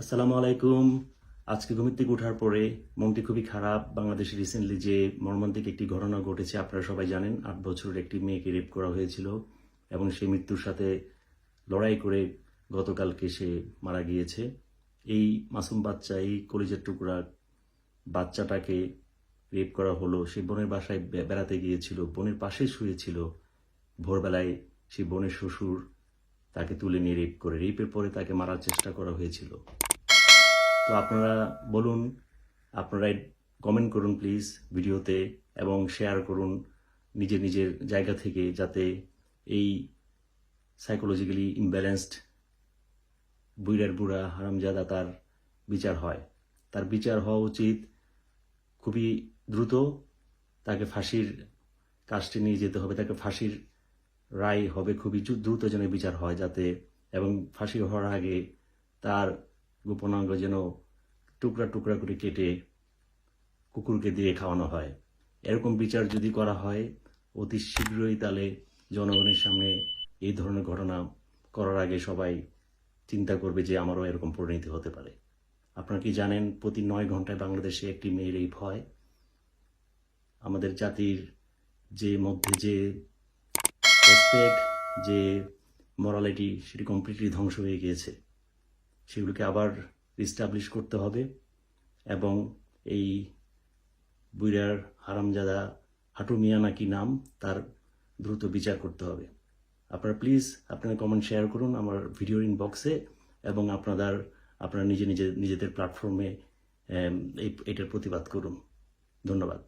আসসালামু আলাইকুম। আজকে ঘুম থেকে ওঠার পরে মনটি খুবই খারাপ। বাংলাদেশে রিসেন্টলি যে মর্মান্তিক একটি ঘটনা ঘটেছে আপনারা সবাই জানেন। ৮ বছরের একটি মেয়েকে রেপ করা হয়েছিল এবং সে মৃত্যুর সাথে লড়াই করে গতকালকে সে মারা গিয়েছে। এই মাসুম বাচ্চা, এই কলিজার টুকরা বাচ্চাটাকে রেপ করা হলো। সে বোনের বাসায় বেড়াতে গিয়েছিল, বোনের পাশে শুয়েছিল। ভোরবেলায় সে বোনের শ্বশুর তাকে তুলে নিয়ে রেপ করে, রেপের পরে তাকে মারার চেষ্টা করা হয়েছিল। তো আপনারা বলুন, আপনারা কমেন্ট করুন প্লিজ ভিডিওতে এবং শেয়ার করুন নিজের নিজের জায়গা থেকে, যাতে এই সাইকোলজিক্যালি ইমব্যালেন্সড বুইড়ার বুড়া হারামজাদা তার বিচার হয়। তার বিচার হওয়া উচিত খুবই দ্রুত। তাকে ফাঁসির কাস্টে নিয়ে যেতে হবে, তাকে ফাঁসির রায় হবে খুবই দ্রুত, যেন বিচার হয় যাতে, এবং ফাঁসি হওয়ার আগে তার গোপনাঙ্গ যেন টুকরা টুকরা করে কেটে কুকুরকে দিয়ে খাওয়ানো হয়। এরকম বিচার যদি করা হয় অতি শীঘ্রই, তাহলে জনগণের সামনে এই ধরনের ঘটনা করার আগে সবাই চিন্তা করবে যে আমারও এরকম পরিণতি হতে পারে। আপনারা কি জানেন, প্রতি 9 ঘন্টায় বাংলাদেশে একটি মেয়ে রেপ হয়? আমাদের জাতির যে মধ্যে যে রেসপেক্ট, যে মরালিটি, সেটি কমপ্লিটলি ধ্বংস হয়ে গিয়েছে। সেগুলোকে আবার রিস্টাবলিশ করতে হবে এবং এই বুইড়ার হারামজাদা হাঁটু মিয়া নাকি নাম, তার দ্রুত বিচার করতে হবে। আপনারা প্লিজ আপনারা কমেন্ট শেয়ার করুন আমার ভিডিওর ইনবক্সে, এবং আপনারা নিজেদের প্ল্যাটফর্মে এটার প্রতিবাদ করুন। ধন্যবাদ।